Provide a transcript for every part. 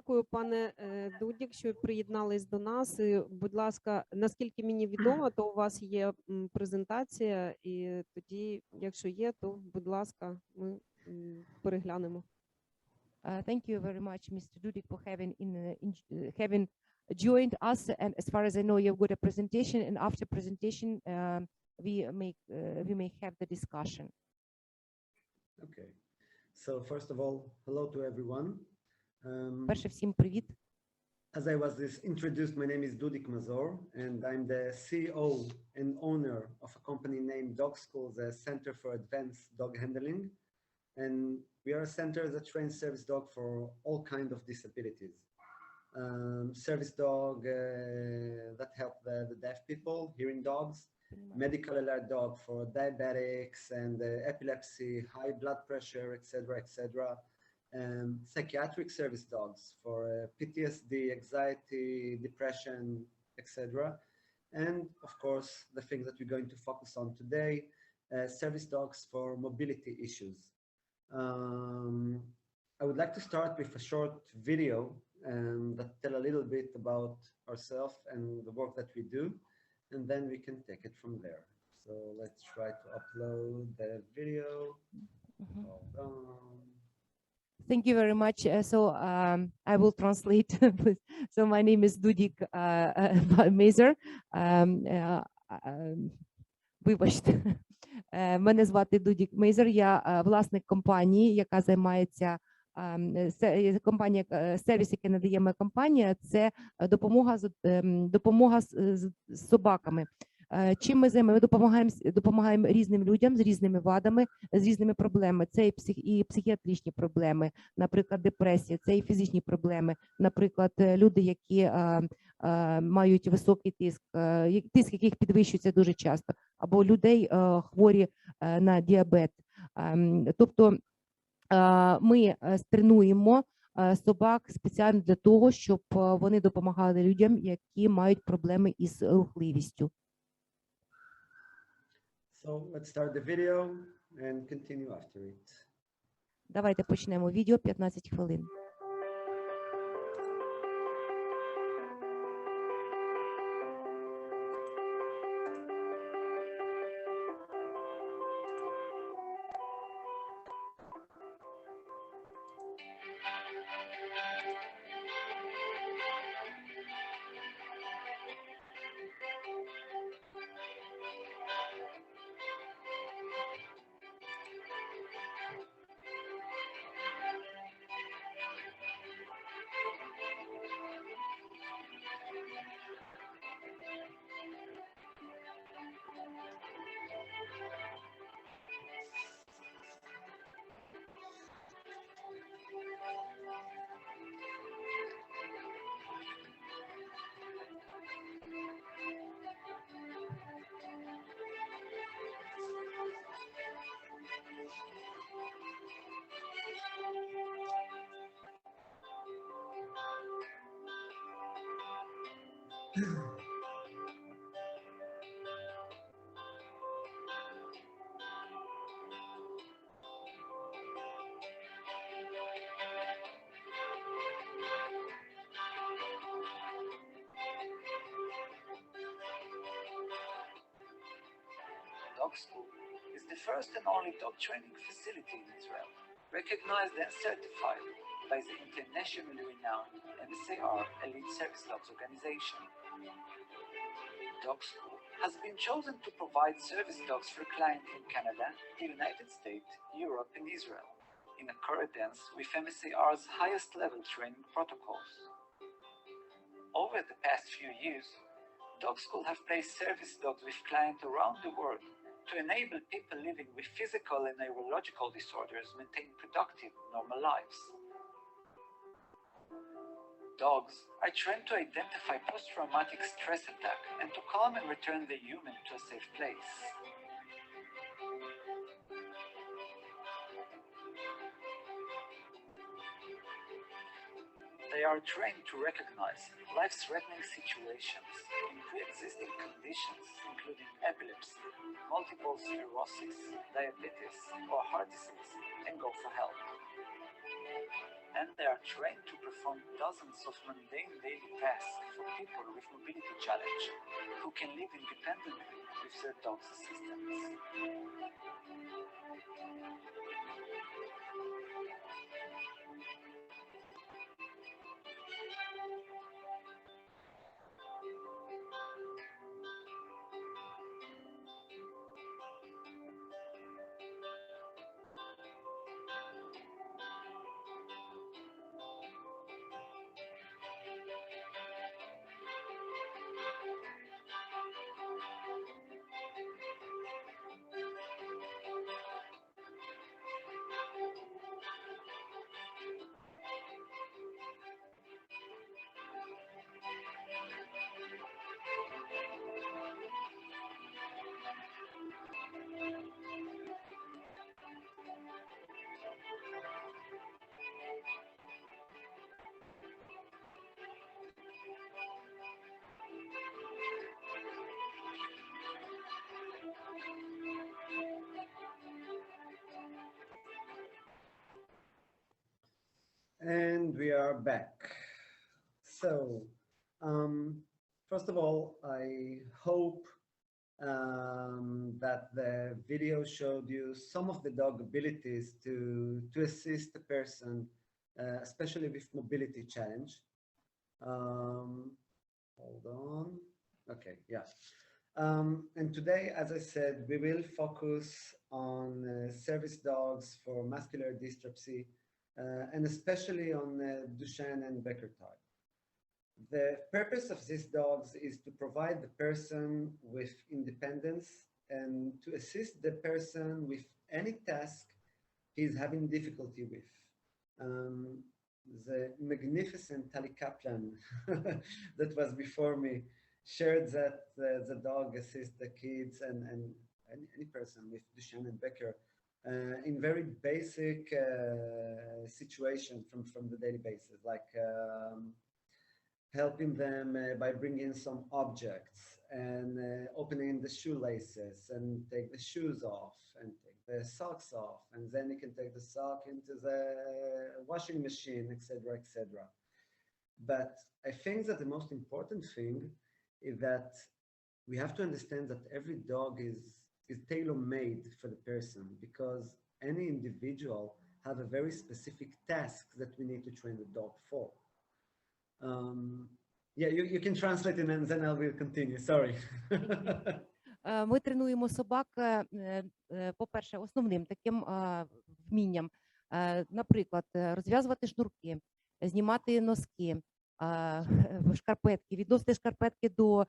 Дякую, пане Дудік, що приєднались до нас. І, будь ласка, наскільки мені відомо, то у вас є презентація, і тоді, якщо є, то, будь ласка, ми переглянемо. Thank you very much, Mr. Dudik, for having joined us. And as far as I know, you've got a presentation, and after presentation, we may have the discussion. Okay. So first of all, hello to everyone. Перше, всім привіт. As I was introduced, my name is Dudik Mazor, and I'm the CEO and owner of a company named Dog School, the Center for Advanced Dog Handling. And we are a center that trains service dog for all kinds of disabilities. Service dog that help the deaf people, hearing dogs, medical alert dog for diabetics and epilepsy, high blood pressure, etc., etc. Psychiatric service dogs for PTSD, anxiety, depression, etc. And of course, the thing that we're going to focus on today, service dogs for mobility issues. I would like to start with a short video that tell a little bit about ourselves and the work that we do, and then we can take it from there. So let's try to upload the video. Hold on. Thank you very much. I will translate. So my name is Dudik Mazor. Вибачте. Мене звати Дудік Мейзер. Я власник компанії, яка займається сервіс, який надає моя компанія, це допомога з собаками. Чим ми займаємося? Допомагаємо різним людям з різними вадами, з різними проблемами. Це і психіатричні проблеми, наприклад, депресія, це і фізичні проблеми, наприклад, люди, які мають високий тиск яких підвищується дуже часто, або людей хворі на діабет. Тобто ми тренуємо собак спеціально для того, щоб вони допомагали людям, які мають проблеми із рухливістю. So let's start the video and continue after it. Давайте почнемо відео, 15 хвилин. Dog School is the first and only dog training facility in Israel, recognized and certified by the internationally renowned MSAR Elite Service Dogs Organization. Dog School has been chosen to provide service dogs for clients in Canada, the United States, Europe, and Israel, in accordance with MSAR's highest level training protocols. Over the past few years, Dog School have placed service dogs with clients around the world to enable people living with physical and neurological disorders maintain productive, normal lives. Dogs are trained to identify post-traumatic stress attack and to calm and return the human to a safe place. They are trained to recognize life-threatening situations in pre-existing conditions, including epilepsy, multiple sclerosis, diabetes, or heart disease, and go for help. and they are trained to perform dozens of mundane daily tasks for people with mobility challenge who can live independently with their dog's assistance. And we are back. So, first of all, I hope that the video showed you some of the dog abilities to assist a person, especially with mobility challenge. Hold on. Okay, yeah. And today, as I said, we will focus on service dogs for muscular dystrophy, and especially on Duchenne and Becker type. The purpose of these dogs is to provide the person with independence and to assist the person with any task he's having difficulty with. The magnificent Tali Kaplan that was before me shared that the dog assists the kids and any person with Duchenne and Becker in very basic situations from the daily basis, like helping them by bringing some objects and opening the shoelaces and take the shoes off and take the socks off, and then you can take the sock into the washing machine, etc., etc. But I think that the most important thing is that we have to understand that every dog is tailor-made for the person, because any individual have a very specific task that we need to train the dog for. Yeah, you can translate it and then I will continue. Sorry. Ми тренуємо собак, по-перше, основним таким вмінням, наприклад, розв'язувати шнурки, знімати носки, шкарпетки, відносити шкарпетки до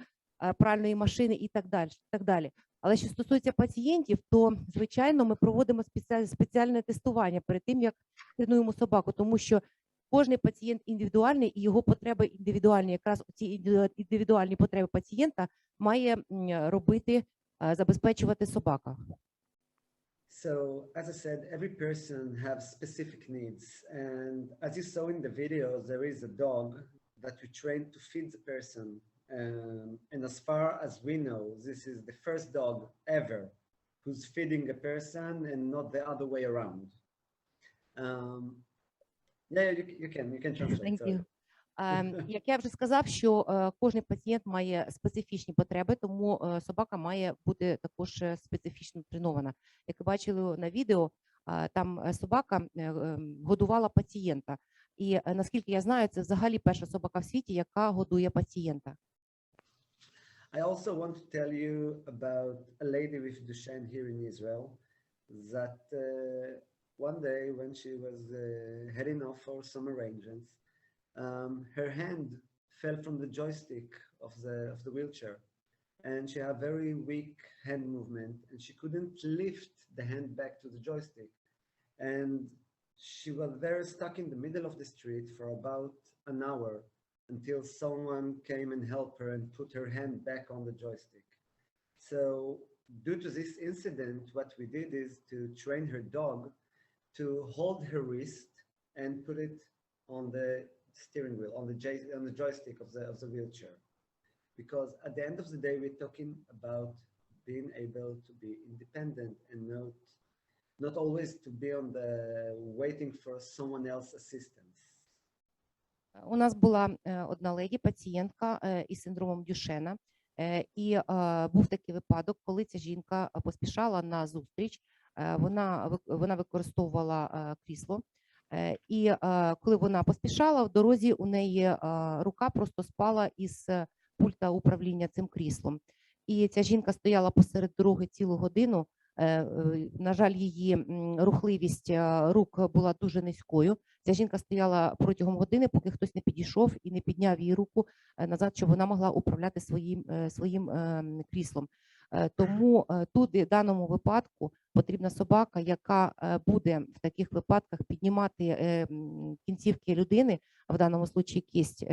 пральної машини і так далі. Але що стосується пацієнтів, то, звичайно, ми проводимо спеціальне тестування перед тим, як тренуємо собаку, тому що кожний пацієнт індивідуальний і його потреби індивідуальні. Якраз ці індивідуальні потреби пацієнта має робити, забезпечувати собака. So, as I said, every person has specific needs. And as you saw in the video, there is a dog that we train to feed the person. And as far as we know, this is the first dog ever who's feeding a person and not the other way around. Yeah, you can translate. Thank you. Як я вже сказав, що кожен пацієнт має специфічні потреби, тому собака має бути також специфічно тренована. Як ви бачили на відео, там собака годувала пацієнта. І наскільки я знаю, це взагалі перша собака в світі, яка годує пацієнта. I also want to tell you about a lady with Duchenne here in Israel that one day when she was heading off for some arrangements, her hand fell from the joystick of the wheelchair, and she had very weak hand movement, and she couldn't lift the hand back to the joystick, and she was there stuck in the middle of the street for about an hour until someone came and helped her and put her hand back on the joystick. So due to this incident, what we did is to train her dog to hold her wrist and put it on the steering wheel, on the joystick of the wheelchair. Because at the end of the day, we're talking about being able to be independent and not always to be on the waiting for someone else's assistance. У нас була одна леді, пацієнтка із синдромом Дюшена, і був такий випадок, коли ця жінка поспішала на зустріч, вона використовувала крісло, і коли вона поспішала, в дорозі у неї рука просто спала із пульта управління цим кріслом. І ця жінка стояла посеред дороги цілу годину. На жаль, її рухливість рук була дуже низькою. Ця жінка стояла протягом години, поки хтось не підійшов і не підняв її руку назад, щоб вона могла управляти своїм кріслом. Тому тут, в даному випадку, потрібна собака, яка буде в таких випадках піднімати кінцівки людини, а в даному випадку кість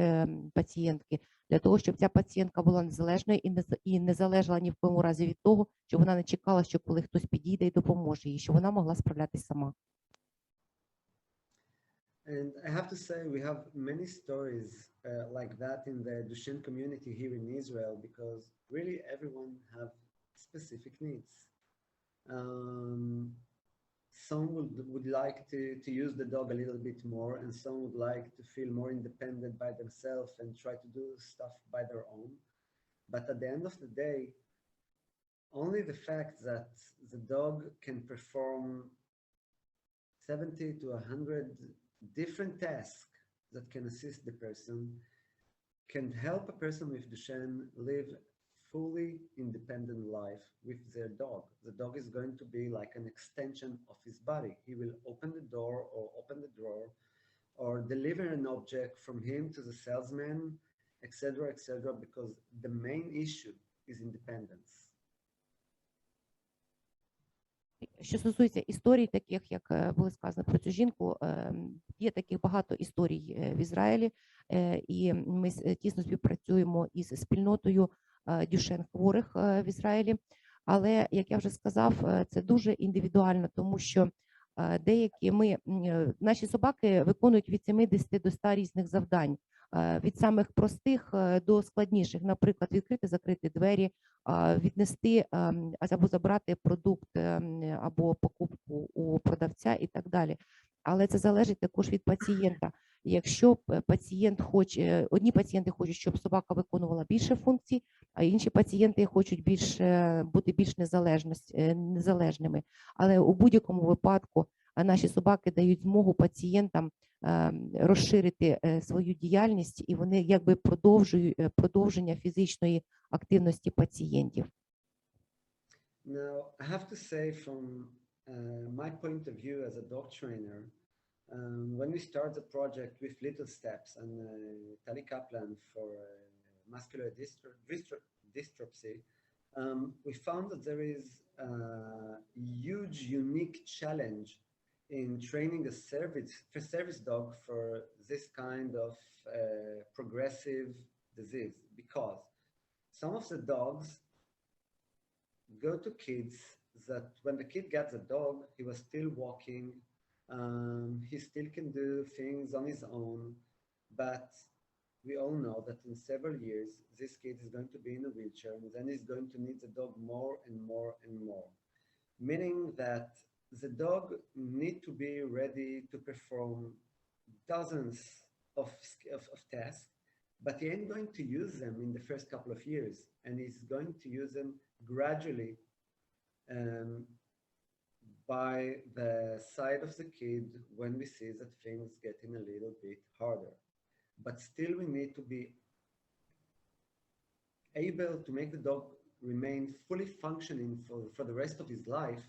пацієнтки, для того, щоб ця пацієнтка була незалежною і не залежала ні в якому разі від того, що вона не чекала, що коли хтось підійде і допоможе їй, що вона могла справлятися сама. And I have to say, we have many stories like that in the Duchenne community here in Israel, because really everyone have specific needs. Some would like to use the dog a little bit more, and some would like to feel more independent by themselves and try to do stuff by their own. But at the end of the day, only the fact that the dog can perform 70 to 100 different tasks that can assist the person can help a person with Duchenne live fully independent life with their dog. The dog is going to be like an extension of his body. He will open the door or open the drawer or deliver an object from him to the salesman, etc., etc., because the main issue is independence. Що стосується історій таких, як було сказано про цю жінку, є таких багато історій в Ізраїлі, і ми тісно співпрацюємо із спільнотою Дюшен хворих в Ізраїлі. Але, як я вже сказав, це дуже індивідуально, тому що наші собаки виконують від 70 до 100 різних завдань. Від самих простих до складніших, наприклад, відкрити-закрити двері, віднести або забрати продукт або покупку у продавця і так далі. Але це залежить також від пацієнта. Якщо пацієнт одні пацієнти хочуть, щоб собака виконувала більше функцій, а інші пацієнти хочуть бути більш незалежними. Але у будь-якому випадку наші собаки дають змогу пацієнтам розширити свою діяльність, і вони якби продовження фізичної активності пацієнтів. Now, I have to say from my point of view as a dog trainer, when we start the project with Little Steps and Tali Kaplan for muscular dystrophy, we found that there is a huge, unique challenge in training a service dog for this kind of progressive disease, because some of the dogs go to kids that when the kid gets a dog, he was still walking, he still can do things on his own, but we all know that in several years, this kid is going to be in a wheelchair, and then he's going to need the dog more and more and more, meaning that the dog need to be ready to perform dozens of tasks, but he ain't going to use them in the first couple of years, and he's going to use them gradually by the side of the kid when we see that things getting a little bit harder. But still we need to be able to make the dog remain fully functioning for the rest of his life.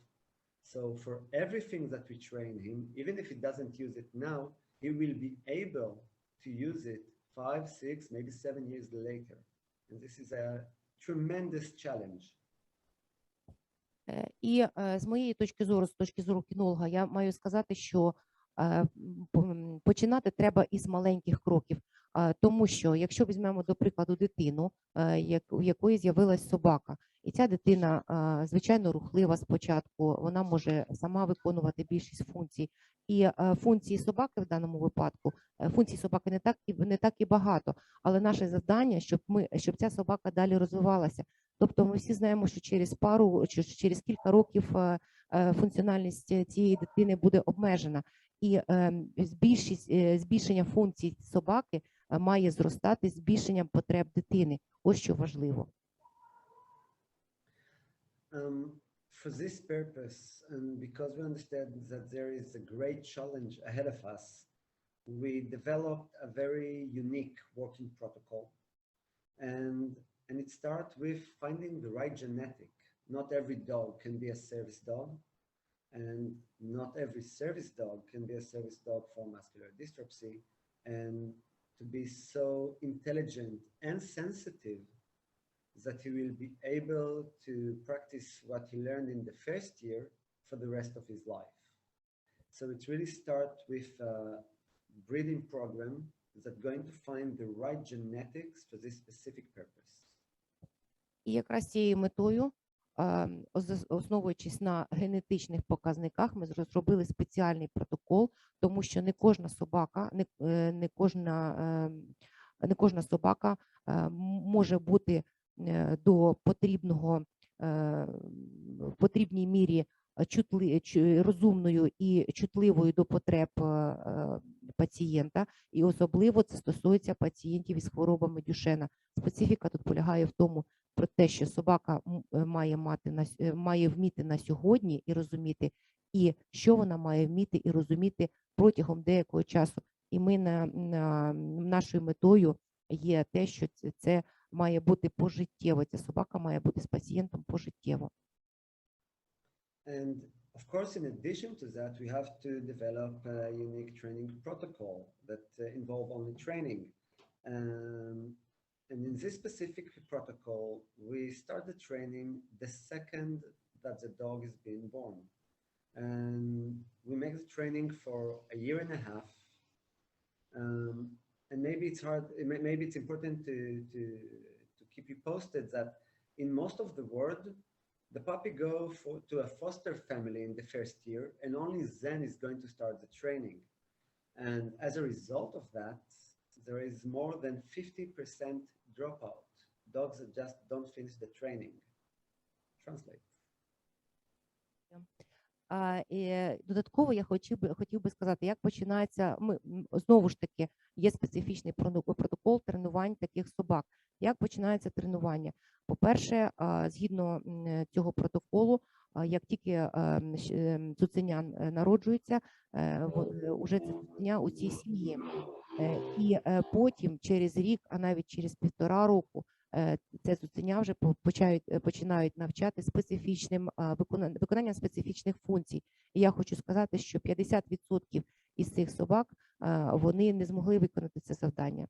So for everything that we train him, even if he doesn't use it now, he will be able to use it 5, 6, maybe 7 years later. And this is a tremendous challenge. І з моєї точки зору, з точки зору кінолога, я маю сказати, що починати треба із маленьких кроків. Тому що, якщо візьмемо, до прикладу, дитину, у якої з'явилась собака, і ця дитина, звичайно, рухлива спочатку, вона може сама виконувати більшість функцій. І функції собаки в даному випадку, функцій собаки не так і багато, але наше завдання, щоб ця собака далі розвивалася. Тобто ми всі знаємо, що через кілька років функціональність цієї дитини буде обмежена. І збільшення функцій собаки має зростати з збільшенням потреб дитини. Ось що важливо. For this purpose, and because we understand that there is a great challenge ahead of us, we developed a very unique working protocol. And it starts with finding the right genetic. Not every dog can be a service dog, and not every service dog can be a service dog for muscular dystrophy. And to be so intelligent and sensitive that he will be able to practice what he learned in the first year for the rest of his life. So it really starts with a breeding program that's going to find the right genetics for this specific purpose. І якраз цією метою, основуючись на генетичних показниках, ми розробили спеціальний протокол, тому що не кожна собака, не кожна собака може бути до потрібного, в потрібній мірі розумною і чутливою до потреб пацієнта, і особливо це стосується пацієнтів із хворобами Дюшена. Специфіка тут полягає в тому, про те, що собака має вміти на сьогодні і розуміти, і що вона має вміти і розуміти протягом деякого часу. І ми нашою метою є те, що це має бути пожиттєво. Ця собака має бути з пацієнтом пожиттєво. And of course, in addition to that, we have to develop a unique training protocol that involve only training. And in this specific protocol, we start the training the second that the dog is being born. And we make the training for a year and a half. And maybe it's hard, maybe it's important to keep you posted that in most of the world, the puppy goes to a foster family in the first year, and only then is going to start the training. And as a result of that, there is more than 50% dropout. Dogs that just don't finish the training. Translate. Додатково я хотів би сказати, як починається, знову ж таки, є специфічний протокол тренувань таких собак. Як починається тренування? По-перше, згідно цього протоколу, як тільки цуценя народжується, вже це цуценя у цій сім'ї. І потім через рік, а навіть через 1,5 року, це цуценя вже починають навчати виконанням специфічних функцій. І я хочу сказати, що 50% із цих собак, вони не змогли виконати це завдання.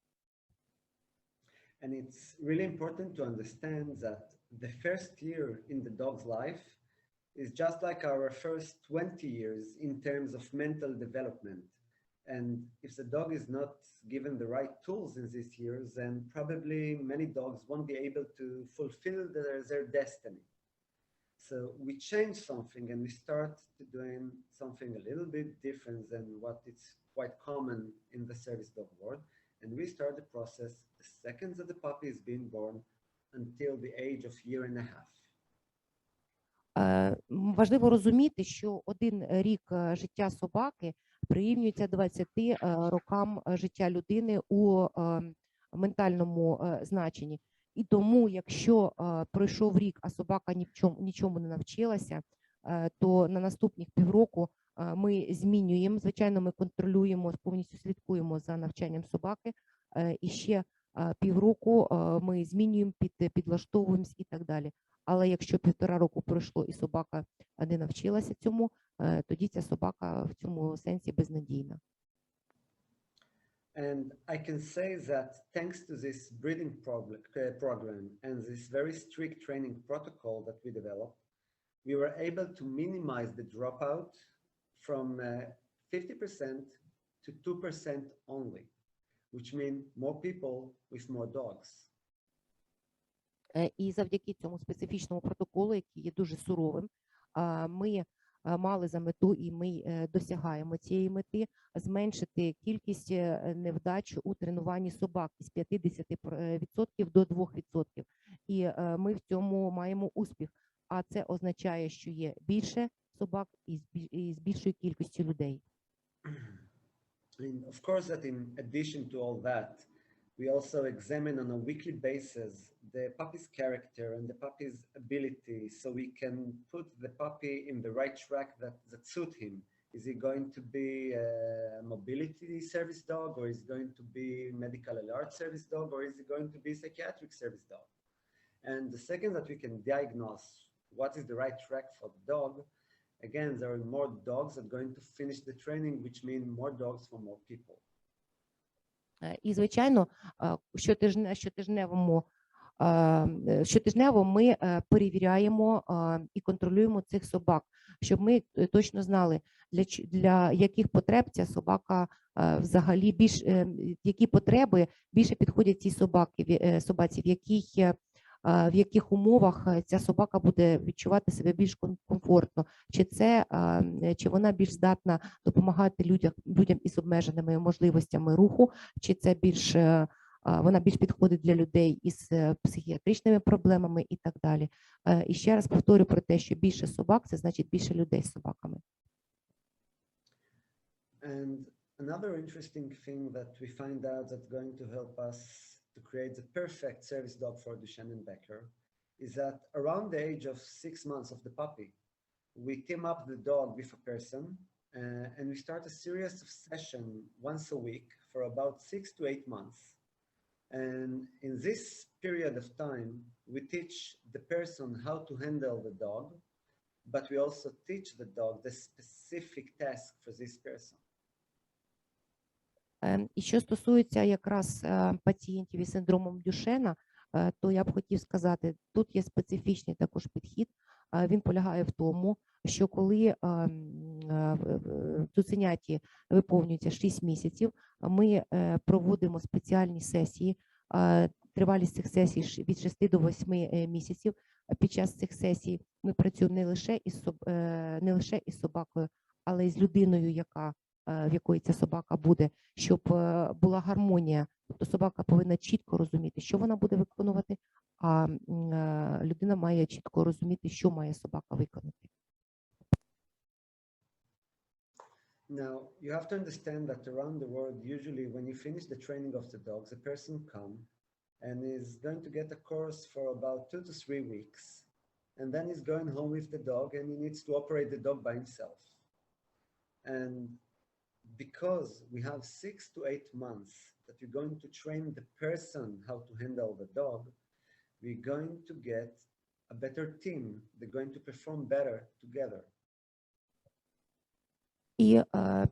And it's really important to understand that the first year in the dog's life is just like our first 20 years in terms of mental development. And if the dog is not given the right tools in these years, then probably many dogs won't be able to fulfill their destiny. So we change something and we start to doing something a little bit different than what is quite common in the service dog world. And we start the process the second that the puppy is being born until the age of year and a half. Важливо розуміти, що 1 рік життя собаки прирівнюється 20 рокам життя людини у ментальному значенні. І тому, якщо пройшов рік, а собака нічому не навчилася, то на наступних півроку ми змінюємо, звичайно, ми контролюємо, повністю слідкуємо за навчанням собаки, і ще півроку ми змінюємо, підлаштовуємось і так далі. Але якщо 1,5 року пройшло і собака не навчилася цьому, тоді ця собака в цьому сенсі безнадійна. And I can say that thanks to this breeding program and this very strict training protocol that we developed, we were able to minimize the dropout from 50% to 2% only, which means more people with more dogs. І завдяки цьому специфічному протоколу, який є дуже суровим, ми мали за мету, і ми досягаємо цієї мети, зменшити кількість невдач у тренуванні собак із 50% до 2%. І ми в цьому маємо успіх. А це означає, що є більше собак і з більшою кількістю людей. And of course, that in addition to all that, we also examine on a weekly basis the puppy's character and the puppy's ability, so we can put the puppy in the right track that suit him. Is he going to be a mobility service dog, or is he going to be medical alert service dog, or is he going to be psychiatric service dog? And the second that we can diagnose what is the right track for the dog, again, there are more dogs that are going to finish the training, which means more dogs for more people. І, звичайно, щотижнево ми перевіряємо і контролюємо цих собак, щоб ми точно знали, для яких потреб ця собака взагалі які потреби більше підходять цій собаці, в яких умовах ця собака буде відчувати себе більш комфортно, чи вона більш здатна допомагати людям із обмеженими можливостями руху, чи це вона більш підходить для людей із психіатричними проблемами і так далі. І ще раз повторю про те, що більше собак – це значить більше людей з собаками. And another interesting thing that we find out that's going to help us to create the perfect service dog for Duchenne and Becker is that around the age of 6 months of the puppy, we team up the dog with a person and we start a series of sessions once a week for about 6 to 8 months. And in this period of time, we teach the person how to handle the dog, but we also teach the dog the specific task for this person. І що стосується якраз пацієнтів із синдромом Дюшена, то я б хотів сказати, тут є специфічний також підхід. Він полягає в тому, що коли цуценяті виповнюється 6 місяців, ми проводимо спеціальні сесії, тривалість цих сесій від 6 до 8 місяців. Під час цих сесій ми працюємо не лише із собакою, але й з людиною, в якої ця собака буде, щоб була гармонія. Тобто собака повинна чітко розуміти, що вона буде виконувати, а людина має чітко розуміти, що має собака виконати. Now, you have to understand that around the world, usually when you finish the training of the dogs, a person comes and is going to get a course for about 2 to 3 weeks. And then he's going home with the dog and he needs to operate the dog by himself. And because we have 6 to 8 months that we're going to train the person how to handle the dog, we're going to get a better team. They're going to perform better together. І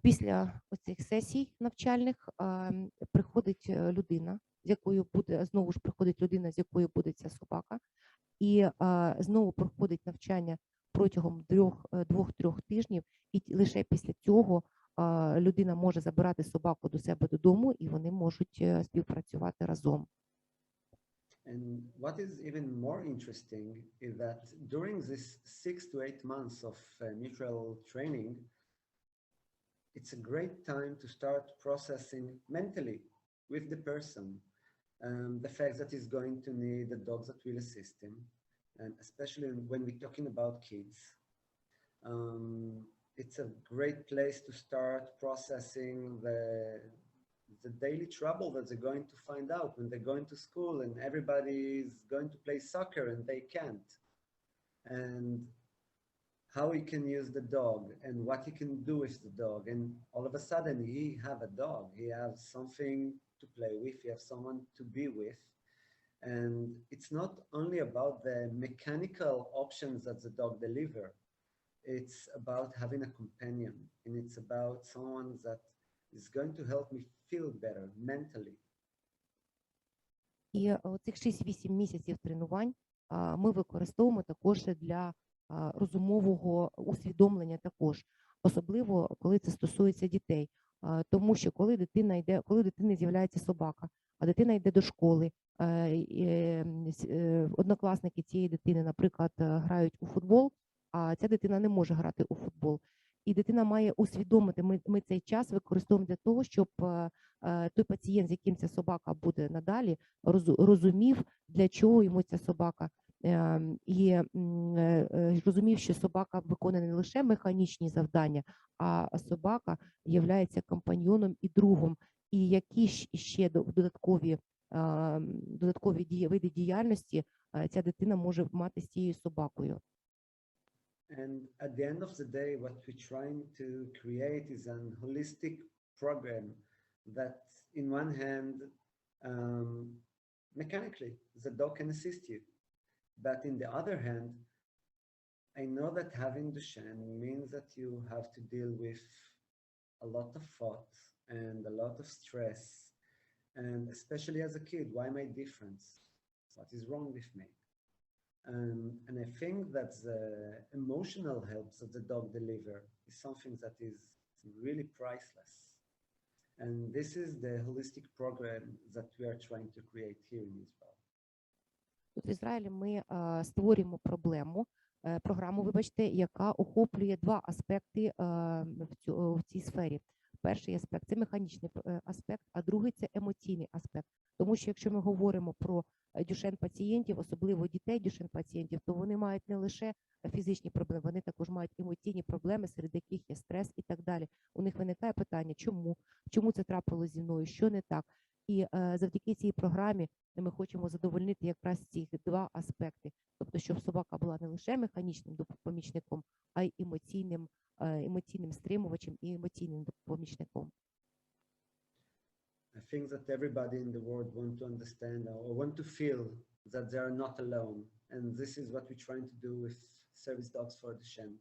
після оцих сесій навчальних приходить людина, з якою буде, знову ж приходить людина, з якою буде ця собака, і знову проходить навчання протягом 2-3 тижнів, і лише після цього людина може забирати собаку до себе додому, і вони можуть співпрацювати разом. And what is even more interesting is that during this 6 to 8 months of mutual training, it's a great time to start processing mentally with the person the fact that he's going to need the dogs that will assist him, and especially when we're talking about kids. It's a great place to start processing the daily trouble that they're going to find out when they're going to school and everybody is going to play soccer and they can't. And how he can use the dog and what he can do with the dog. And all of a sudden he have a dog. He has something to play with. He has someone to be with. And it's not only about the mechanical options that the dog deliver. It's about having a companion. And it's about someone that is going to help me feel better mentally. І оцих 6-8 місяців тренувань ми використовуємо також для розумового усвідомлення також, особливо коли це стосується дітей, тому що коли дитині з'являється собака, а дитина йде до школи, однокласники цієї дитини, наприклад, грають у футбол, а ця дитина не може грати у футбол. І дитина має усвідомити, ми цей час використовуємо для того, щоб той пацієнт, з яким ця собака буде надалі, розумів, для чого йому ця собака, і розумів, що собака виконує не лише механічні завдання, а собака є компаньйоном і другом. І які ще додаткові види діяльності ця дитина може мати з цією собакою. And at the end of the day, what we're trying to create is an holistic program that, in one hand, mechanically, the dog can assist you. But in the other hand, I know that having Duchenne means that you have to deal with a lot of thoughts and a lot of stress. And especially as a kid, why my difference? What is wrong with me? And I think that the emotional help that the dog deliver is something that is really priceless. And this is the holistic program that we are trying to create here in Israel. В Ізраїлі ми створюємо програму, яка охоплює два аспекти в цій сфері. Перший аспект – це механічний аспект, а другий – це емоційний аспект. Тому що якщо ми говоримо про Дюшен-пацієнтів, особливо дітей Дюшен-пацієнтів, то вони мають не лише фізичні проблеми, вони також мають емоційні проблеми, серед яких є стрес і так далі. У них виникає питання, чому це трапилося зі мною, що не так. І завдяки цій програмі ми хочемо задовольнити якраз ці два аспекти. Тобто, щоб собака була не лише механічним помічником, а й емоційним стримувачем і емоційним помічником. I think that everybody in the world want to understand or want to feel that they are not alone. And this is what we're trying to do with Service Dogs for Duchenne.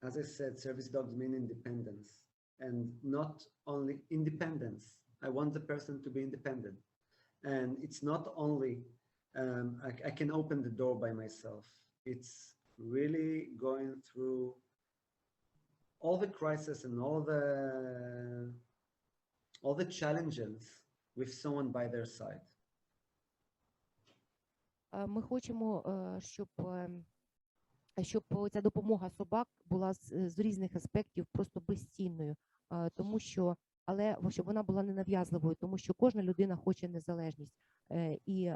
As I said, service dogs mean independence. And not only independence. I want the person to be independent. And it's not only, I can open the door by myself. It's really going through all the crises and all the challenges with someone by their side. Ми хочемо, щоб ця допомога собак була з різних аспектів просто безцінною, тому що, але щоб вона була ненав'язливою, тому що кожна людина хоче незалежність, і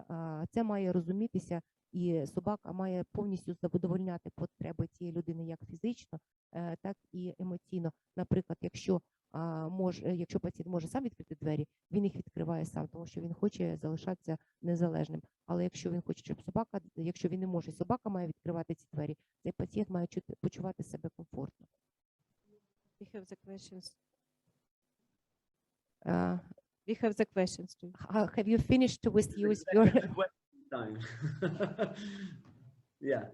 це має розумітися, і собака має повністю задовольняти потреби цієї людини як фізично, так і емоційно. Наприклад, якщо пацієнт може сам відкрити двері, він їх відкриває сам, тому що він хоче залишатися незалежним. Але якщо він хоче, щоб якщо він не може, собака має відкривати ці двері, цей пацієнт має почувати себе комфортно. We have the questions. We have the questions too. Have you finished with your Time. Yeah.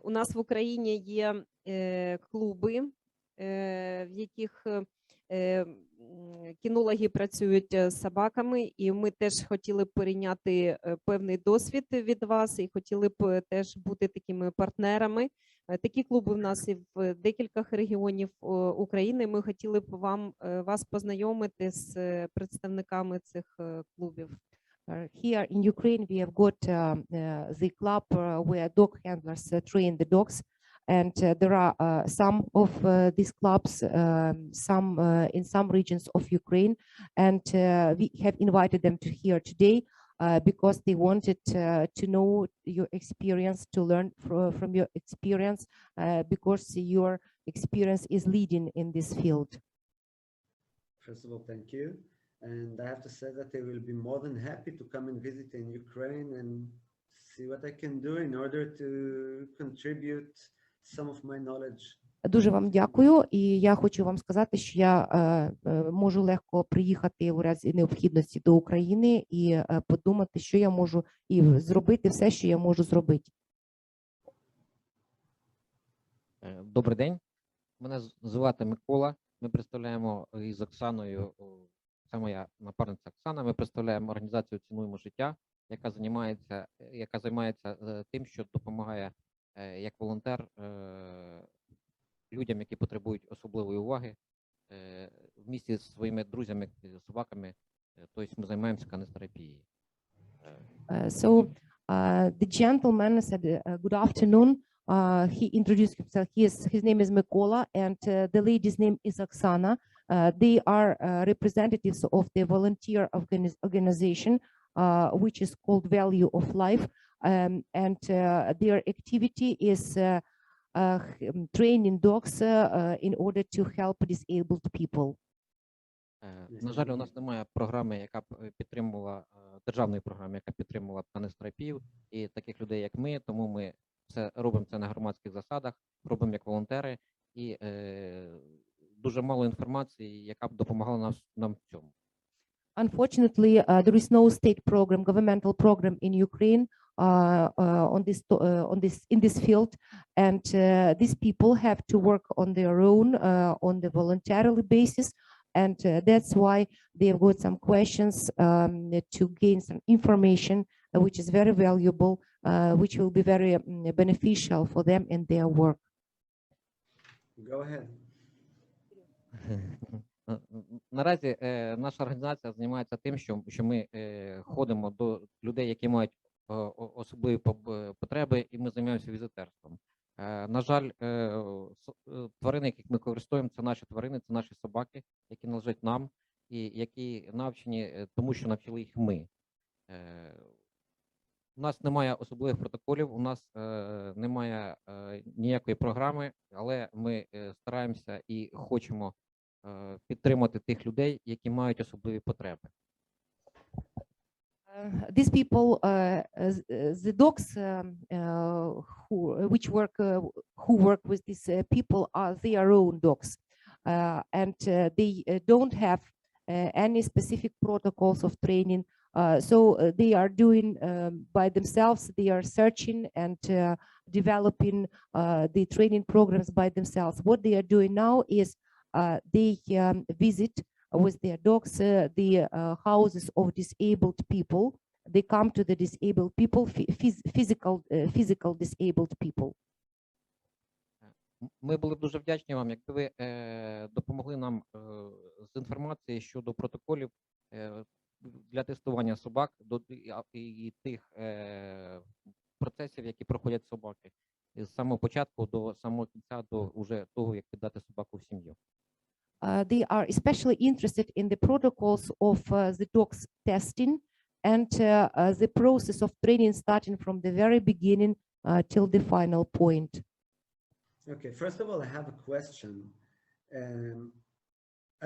У нас в Україні є клуби, в яких кінологи працюють з собаками, і ми теж хотіли б перейняти певний досвід від вас і хотіли б теж бути такими партнерами. Такі клуби в нас і в декількох регіонів України. Ми хотіли б вас познайомити з представниками цих клубів. Here in Ukraine, we have got the club where dog handlers train the dogs, and there are some of these clubs, some in some regions of Ukraine, and we have invited them to here today because they wanted to know your experience, to learn from your experience, because your experience is leading in this field. First of all, thank you. And I have to say that I will be more than happy to come and visit in Ukraine and see what I can do in order to contribute some of my knowledge. Дуже вам дякую, і я хочу вам сказати, що я можу легко приїхати у разі необхідності до України і подумати, що я можу, і зробити все, що я можу зробити. Добрий день, мене звати Микола, ми представляємо із Оксаною, це моя напарниця Оксана, ми представляємо організацію «Цінуємо життя», яка займається тим, що допомагає як волонтер людям, які потребують особливої уваги, в місті зі своїми друзями, собаками, тобто ми займаємося канестерапією. So the gentleman said, good afternoon. He introduced himself. His name is Mikola, and the lady's name is Oksana. They are representatives of the volunteer organization which is called Value of Life, and their activity is training dogs in order to help disabled people. На жаль, у нас немає програми, яка б підтримувала, державної програми, яка підтримувала канистерапію і таких людей, як ми, тому ми робимо це на громадських засадах, робимо як волонтери, і дуже мало інформації, яка б допомагала нам в цьому. Unfortunately, there is no state program, governmental program in Ukraine in this field, and these people have to work on their own on the voluntarily basis, and that's why they have got some questions to gain some information, which is very valuable, which will be very beneficial for them in their work. Go ahead. Наразі наша організація займається тим, що ми ходимо до людей, які мають особливі потреби, і ми займаємося візитерством. На жаль, тварини, яких ми використовуємо, це наші тварини, це наші собаки, які належать нам, і які навчені тому, що навчили їх ми. У нас немає особливих протоколів, у нас немає ніякої програми, але ми стараємося і хочемо підтримати тих людей, які мають особливі потреби. These people, the dogs who work with these people are their own dogs, and they don't have any specific protocols of training. So they are doing by themselves. They are searching and developing the training programs by themselves. What they are doing now is they visit with their dogs the houses of disabled people. They come to the disabled people, physical disabled people. Ми були б дуже вдячні вам, якби ви допомогли нам з інформацією щодо протоколів для тестування собак і тих процесів, які проходять собаки з самого початку до самого кінця, до уже того, як віддати собаку в сім'ю. They are especially interested in the protocols of the dogs testing and the process of training starting from the very beginning till the final point. Okay, first of all, I have a question.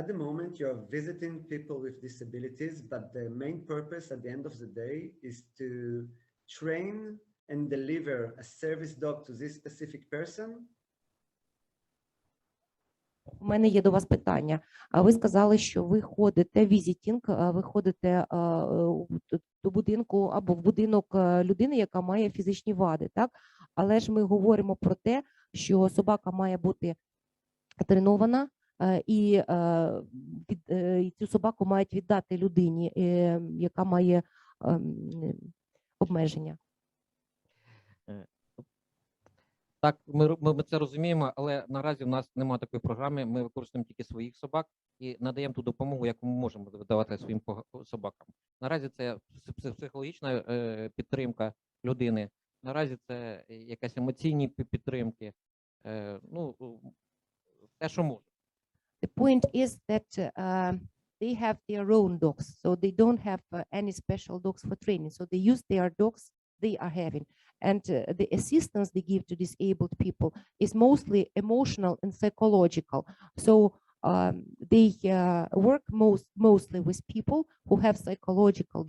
At the moment, you're visiting people with disabilities, but the main purpose at the end of the day is to train and deliver a service dog to this specific person. У мене є до вас питання. Ви сказали, що ви ходите візитінг, ви ходите до будинку або в будинок людини, яка має фізичні вади, так? Але ж ми говоримо про те, що собака має бути тренована, і цю собаку мають віддати людині, яка має обмеження. Так, ми це розуміємо, але наразі в нас немає такої програми, ми використовуємо тільки своїх собак і надаємо ту допомогу, яку ми можемо видавати своїм собакам. Наразі це психологічна підтримка людини, наразі це якась емоційні підтримки, ну, те, що може. The point is that they have their own dogs, so they don't have any special dogs for training, so they use their dogs they are having. And the assistance they give to disabled people is mostly emotional and psychological. So they work mostly with people who have psychological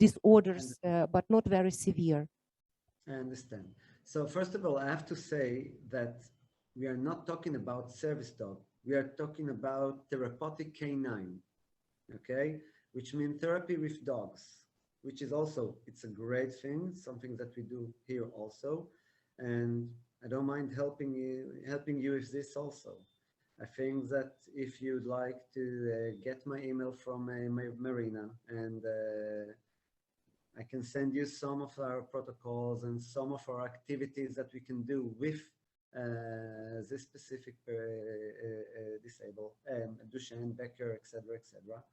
disorders, but not very severe. I understand. So first of all, I have to say that we are not talking about service dog. We are talking about therapeutic canine, okay? Which means therapy with dogs, which is also, it's a great thing, something that we do here also. And I don't mind helping you with this also. I think that if you'd like to get my email from Marina, and I can send you some of our protocols and some of our activities that we can do with this specific disabled, Duchenne, Becker, etc., etc.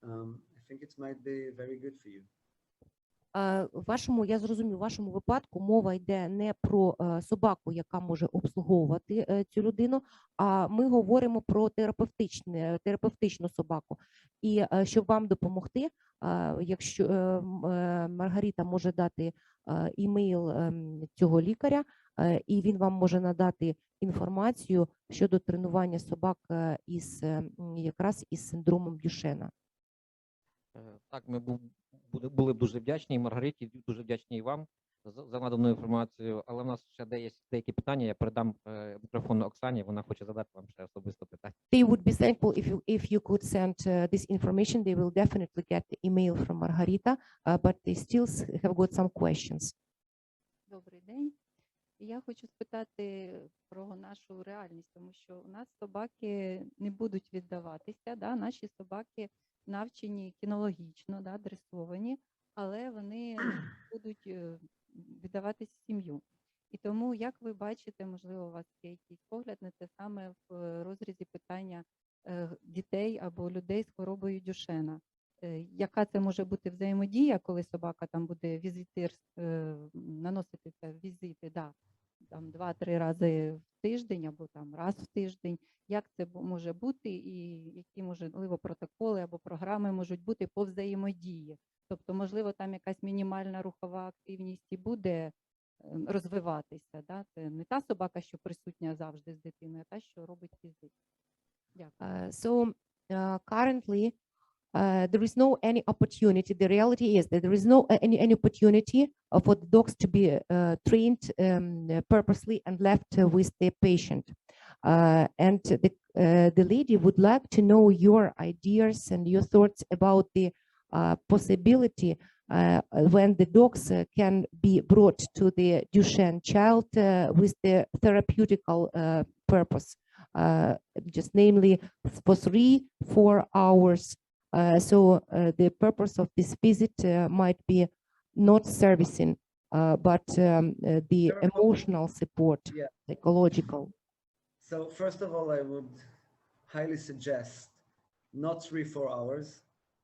I think it might be very good for you. Я зрозумів, в вашому випадку мова йде не про собаку, яка може обслуговувати цю людину, а ми говоримо про терапевтичну собаку. І щоб вам допомогти, якщо Маргарита може дати імейл цього лікаря, і він вам може надати інформацію щодо тренування собак якраз із синдромом Дюшена. Так, ми були б дуже вдячні і Маргариті, дуже вдячні і вам за надану інформацію, але в нас ще є деякі питання, я передам мікрофон Оксані, вона хоче задати вам ще особисто питання. They would be thankful if you could send this information. They will definitely get the email from Margarita, but they still have got some questions. Добрий день. Я хочу спитати про нашу реальність, тому що у нас собаки не будуть віддаватися, да? Наші собаки навчені кінологічно, да, дресовані, але вони будуть віддаватись в сім'ю. І тому, як ви бачите, можливо, у вас є якийсь погляд на це саме в розрізі питання дітей або людей з хворобою Дюшена. Яка це може бути взаємодія, коли собака там буде наносити це візити, да, там 2-3 рази в тиждень або там раз в тиждень, як це може бути і які, можливо, протоколи або програми можуть бути по взаємодії. Тобто, можливо, там якась мінімальна рухова активність і буде розвиватися. Да? Це не та собака, що присутня завжди з дитиною, а та, що робить візит. Дякую. So currently, there is no any opportunity. The reality is that there is no any opportunity for the dogs to be trained purposely and left with the patient. And the lady would like to know your ideas and your thoughts about the possibility when the dogs can be brought to the Duchenne child with the therapeutical purpose, just namely for 3-4 hours. So the purpose of this visit might be not servicing, but the emotional support, psychological. So first of all, I would highly suggest not 3-4 hours.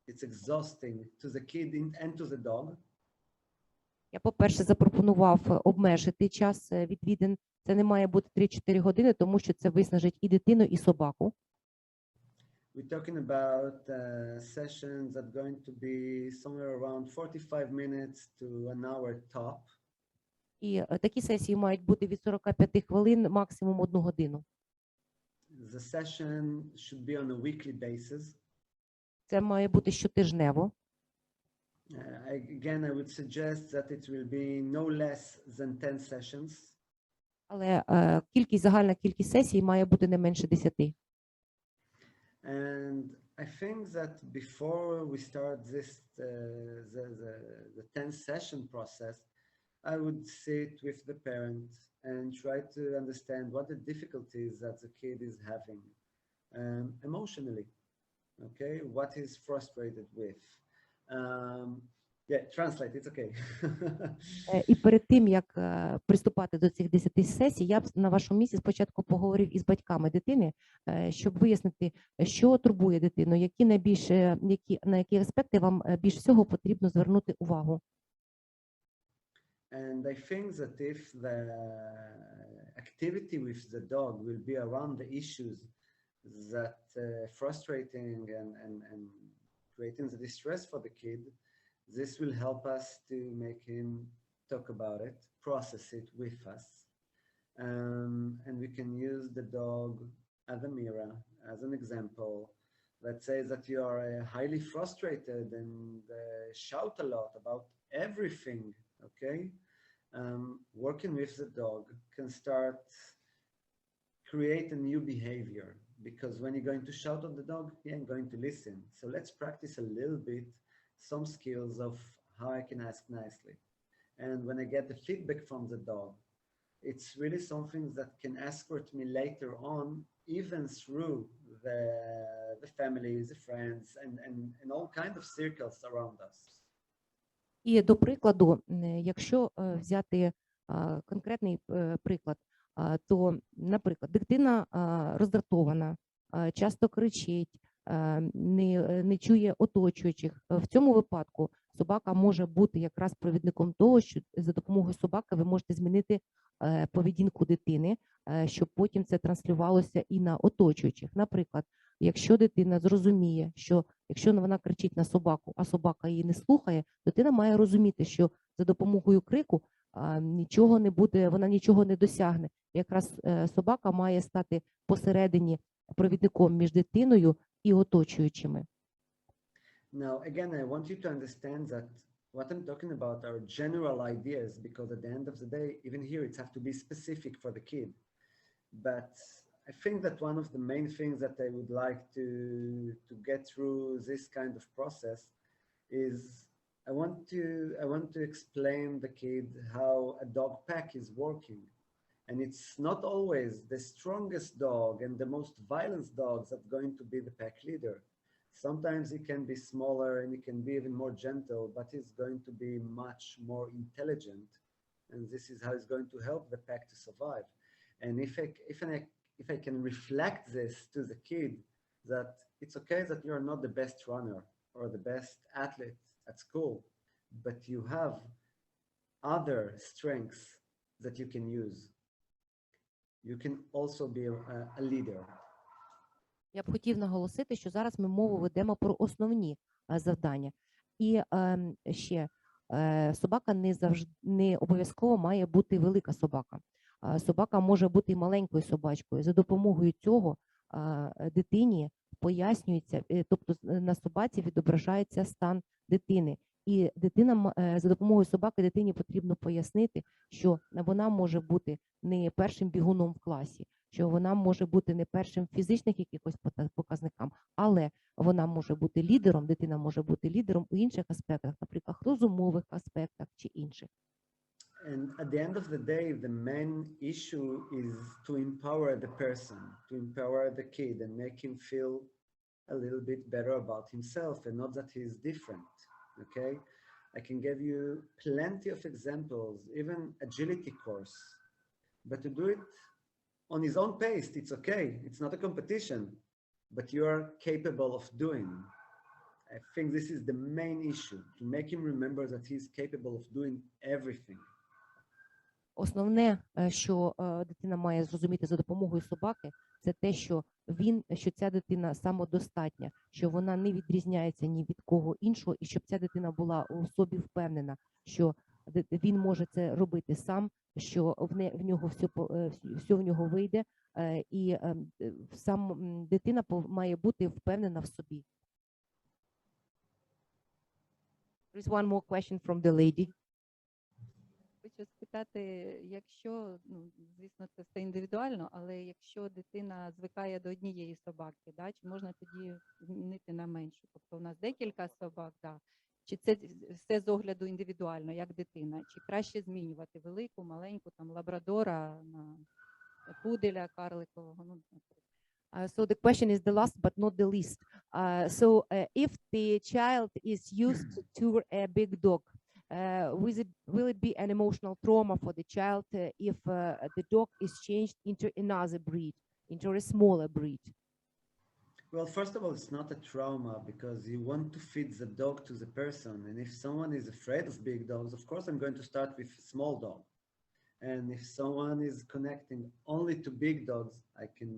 It's exhausting to the kid and to the dog. Я, по-перше, запропонував обмежити час відвідин. Це не має бути 3-4 години, тому що це виснажить і дитину, і собаку. We're talking about sessions that are going to be somewhere around 45 minutes to an hour top. І такі сесії мають бути від 45 хвилин, максимум 1 годину. The session should be on a weekly basis. Це має бути щотижнево. Again, I would suggest that it will be no less than 10 sessions. Але загальна кількість сесій має бути не менше 10. And I think that before we start this the 10 session process, I would sit with the parent and try to understand what the difficulties that the kid is having emotionally. Okay, what he's frustrated with. Yeah, translate, it's okay. І перед тим, як приступати до цих 10 сесій, я б на вашому місці спочатку поговорив із батьками дитини, щоб вияснити, що турбує дитину, на які аспекти вам більш всього потрібно звернути увагу. And I think that if the activity with the dog will be around the issues that frustrating and creating the distress for the kid, this will help us to make him talk about it, process it with us. And we can use the dog as a mirror, as an example. Let's say that you are highly frustrated and shout a lot about everything, okay? Working with the dog can start create a new behavior, because when you're going to shout at the dog, he ain't going to listen. So let's practice a little bit some skills of how I can ask nicely. And when I get the feedback from the dog, it's really something that can escort me later on, even through the families, the friends, and all kinds of circles around us. І до прикладу, якщо взяти конкретний приклад, то, наприклад, дитина роздратована, часто кричить, не чує оточуючих. В цьому випадку собака може бути якраз провідником того, що за допомогою собаки ви можете змінити поведінку дитини, щоб потім це транслювалося і на оточуючих. Наприклад, якщо дитина зрозуміє, що якщо вона кричить на собаку, а собака її не слухає, дитина має розуміти, що за допомогою крику нічого не буде, вона нічого не досягне. Якраз собака має стати посередині провідником між дитиною і оточуючими. Now, again, I want you to understand that what I'm talking about are general ideas, because at the end of the day, even here, it's have to be specific for the kid. But I think that one of the main things that I would like to get through this kind of process is I want to explain the kid how a dog pack is working. And it's not always the strongest dog and the most violent dogs that are going to be the pack leader. Sometimes he can be smaller and he can be even more gentle, but he's going to be much more intelligent. And this is how he's going to help the pack to survive. And if I can reflect this to the kid, that it's okay that you're not the best runner or the best athlete at school, but you have other strengths that you can use. You can also be a leader. Я б хотів наголосити, що зараз ми мову ведемо про основні завдання. І ще собака не обов'язково має бути велика собака. Собака може бути і маленькою собачкою. За допомогою цього дитині пояснюється, тобто на собаці відображається стан дитини. І дитина, за допомогою собаки дитині потрібно пояснити, що вона може бути не першим бігуном в класі, що вона може бути не першим в фізичних якихось показниках, але вона може бути лідером, дитина може бути лідером у інших аспектах, наприклад, розумових аспектах чи інших. And at the end of the day, the main issue is to empower the person, to empower the kid and make him feel a little bit better about himself and not that he's different, okay? I can give you plenty of examples, even agility course, but to do it on his own pace, it's okay. It's not a competition, but you are capable of doing. I think this is the main issue, to make him remember that he's capable of doing everything. Основне, що дитина має зрозуміти за допомогою собаки, це те, що ця дитина самодостатня, що вона не відрізняється ні від кого іншого, і щоб ця дитина була у собі впевнена, що він може це робити сам, що в нього все в нього вийде, і сам дитина має бути впевнена в собі. There is one more question from the lady. Хочу спитати, якщо, звісно, це все індивідуально, але якщо дитина звикає до однієї собаки, да, чи можна тоді змінити на меншу? Тобто у нас декілька собак, да. Чи це все з огляду індивідуально, як дитина? Чи краще змінювати велику, маленьку, там, лабрадора на пуделя, карликового? So the question is the last but not the least. If the child is used to a big dog, will it be an emotional trauma for the child if the dog is changed into another breed, into a smaller breed? Well, first of all, it's not a trauma because you want to fit the dog to the person. And if someone is afraid of big dogs, of course, I'm going to start with a small dog. And if someone is connecting only to big dogs, I can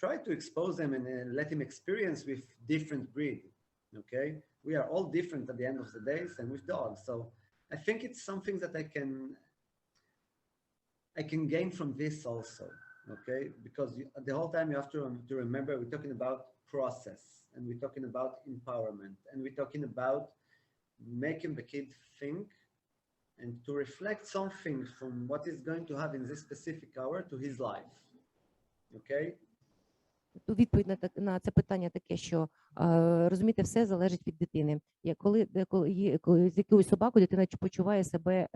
try to expose them and let him experience with different breed. Okay, we are all different at the end of the day, same with dogs. So I think it's something that I can gain from this also. Okay, because the whole time you have to remember we're talking about process, and we're talking about empowerment, and we're talking about making the kid think and to reflect something from what he's going to have in this specific hour to his life. Okay. Відповідь на це питання таке, що, розумієте, все залежить від дитини. Коли з якоюсь собакою дитина почуває себе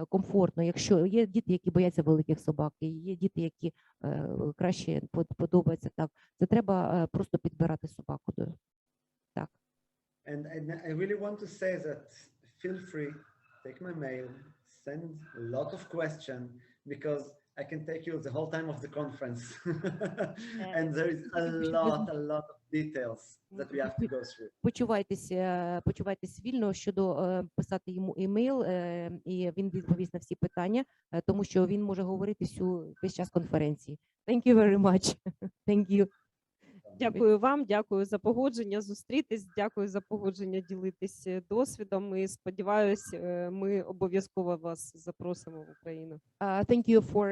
комфортно. Якщо є діти, які бояться великих собак, і є діти, які краще подобаються так, це треба просто підбирати собаку. Так. And I really want to say that feel free, take my mail, send a lot of questions, because I can take you the whole time of the conference. And there is a lot of details that we have to go through. Почувайтесь вільно щодо писати йому емейл, і він відповість на всі питання, тому що він може говорити весь час конференції. Thank you very much. Thank you. Дякую вам, дякую за погодження зустрітись, дякую за погодження ділитись досвідом. І сподіваюсь, ми обов'язково вас запросимо в Україну. Thank you for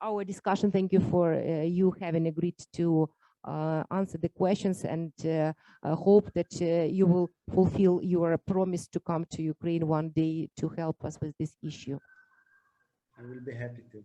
our discussion. Thank you for you having agreed to answer the questions, and hope that you will fulfill your promise to come to Ukraine one day to help us with this issue. I will be happy to.